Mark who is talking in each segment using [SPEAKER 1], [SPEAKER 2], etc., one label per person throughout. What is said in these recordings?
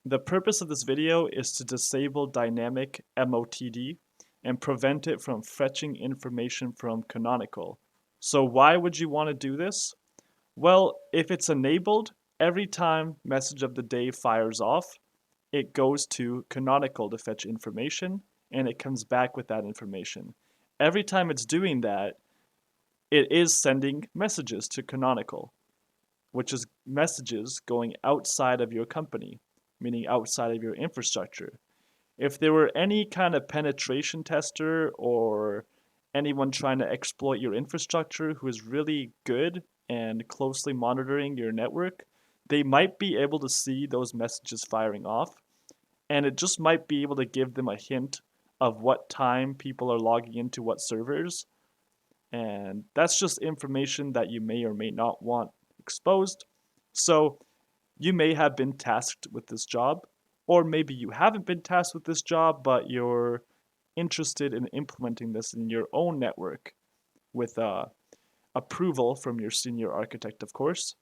[SPEAKER 1] The purpose of this video is to disable dynamic MOTD and prevent it from fetching information from Canonical. So why would you want to do this? Well, if it's enabled, every time message of the day fires off, it goes to Canonical to fetch information, and it comes back with that information. Every time it's doing that, it is sending messages to Canonical, which is messages going outside of your company, meaning outside of your infrastructure. If there were any kind of penetration tester or anyone trying to exploit your infrastructure who is really good and closely monitoring your network, they might be able to see those messages firing off, and it just might be able to give them a hint of what time people are logging into what servers, and that's just information that you may or may not want exposed. So you may have been tasked with this job, or maybe you haven't been tasked with this job, but you're interested in implementing this in your own network with approval from your senior architect, of course.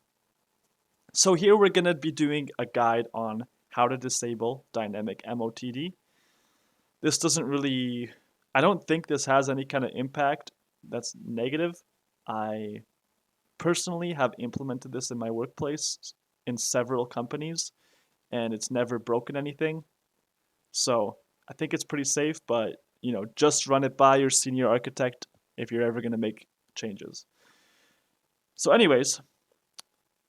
[SPEAKER 1] So here we're going to be doing a guide on how to disable dynamic MOTD. This doesn't really, I don't think this has any kind of impact that's negative. I personally have implemented this in my workplace in several companies, and it's never broken anything. So I think it's pretty safe, but just run it by your senior architect if you're ever going to make changes. So anyways,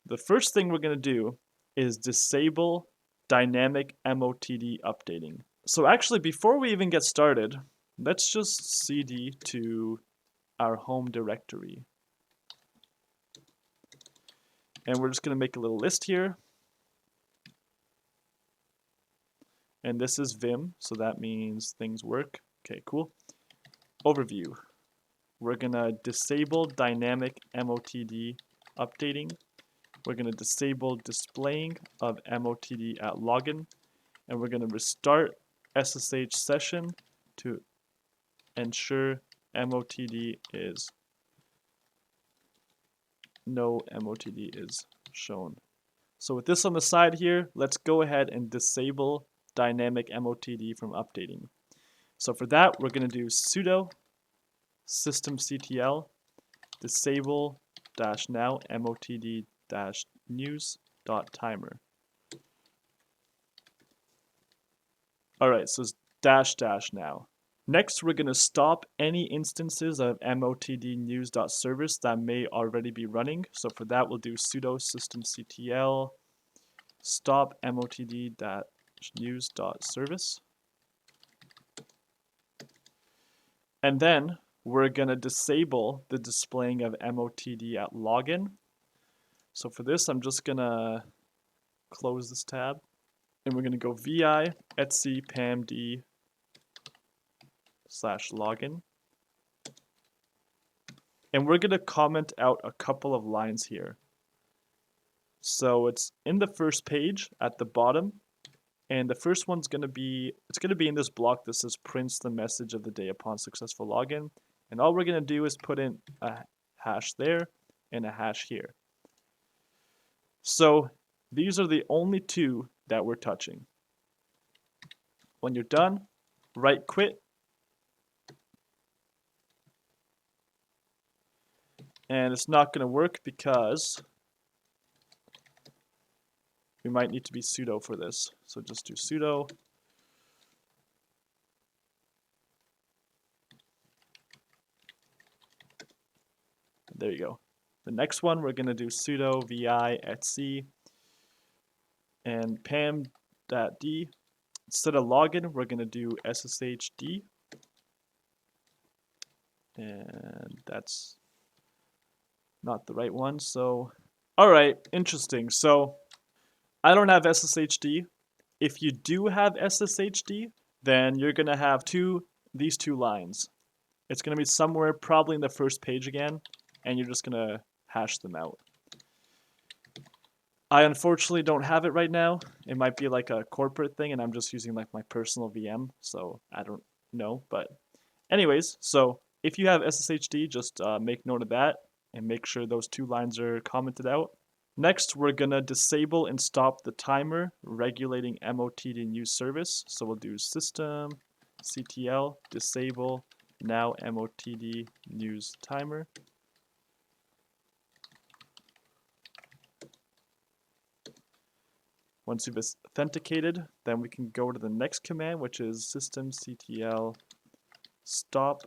[SPEAKER 1] the first thing we're going to do is disable dynamic MOTD updating. So actually, before we even get started, let's just cd to our home directory. And we're just going to make a little list here. And this is Vim, so that means things work. Okay, cool. Overview. We're going to disable dynamic MOTD updating. We're going to disable displaying of MOTD at login. And we're going to restart SSH session to ensure MOTD is no MOTD is shown. So with this on the side here, let's go ahead and disable dynamic MOTD from updating. So for that, we're going to do sudo systemctl disable -now MOTD -news.timer. Alright, so it's -- now. Next, we're going to stop any instances of MOTD news.service that may already be running. So for that, we'll do sudo systemctl stop MOTD news.service. And then we're going to disable the displaying of MOTD at login. So for this, I'm just going to close this tab. And we're going to go vi etc pamd /login. And we're going to comment out a couple of lines here. So it's in the first page at the bottom. And the first one's going to be, it's going to be in this block that says prints the message of the day upon successful login. And all we're going to do is put in a hash there and a hash here. So these are the only two that we're touching. When you're done, right quit. And it's not going to work because we might need to be sudo for this. So just do sudo. There you go. The next one, we're going to do sudo vi etc and pam.d. Instead of login, we're going to do sshd. And that's not the right one. So, all right, interesting. So I don't have SSHD. If you do have SSHD, then you're going to have these two lines. It's going to be somewhere probably in the first page again, and you're just going to hash them out. I unfortunately don't have it right now. It might be like a corporate thing, and I'm just using like my personal VM, so I don't know. But anyways, so if you have SSHD, just make note of that and make sure those two lines are commented out. Next, we're gonna disable and stop the timer regulating MOTD news service. So we'll do systemctl disable now MOTD news timer. Once you've authenticated, then we can go to the next command, which is systemctl stop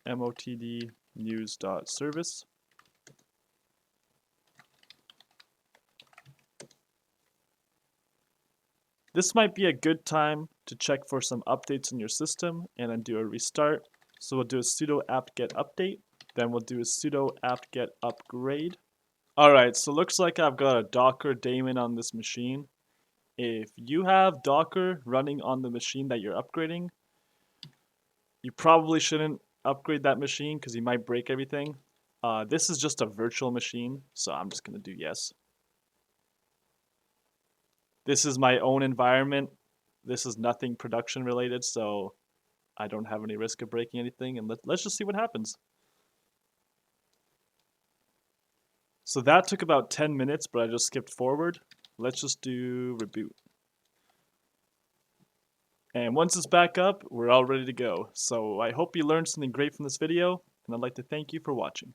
[SPEAKER 1] MOTD news.service. This might be a good time to check for some updates in your system and then do a restart. So we'll do a sudo apt-get update, then we'll do a sudo apt-get upgrade. Alright, so looks like I've got a Docker daemon on this machine. If you have Docker running on the machine that you're upgrading, you probably shouldn't upgrade that machine because you might break everything. This is just a virtual machine, so I'm just going to do yes. This is my own environment. This is nothing production related, so I don't have any risk of breaking anything, and let's just see what happens. So that took about 10 minutes, but I just skipped forward. Let's just do reboot. And once it's back up, we're all ready to go. So I hope you learned something great from this video, and I'd like to thank you for watching.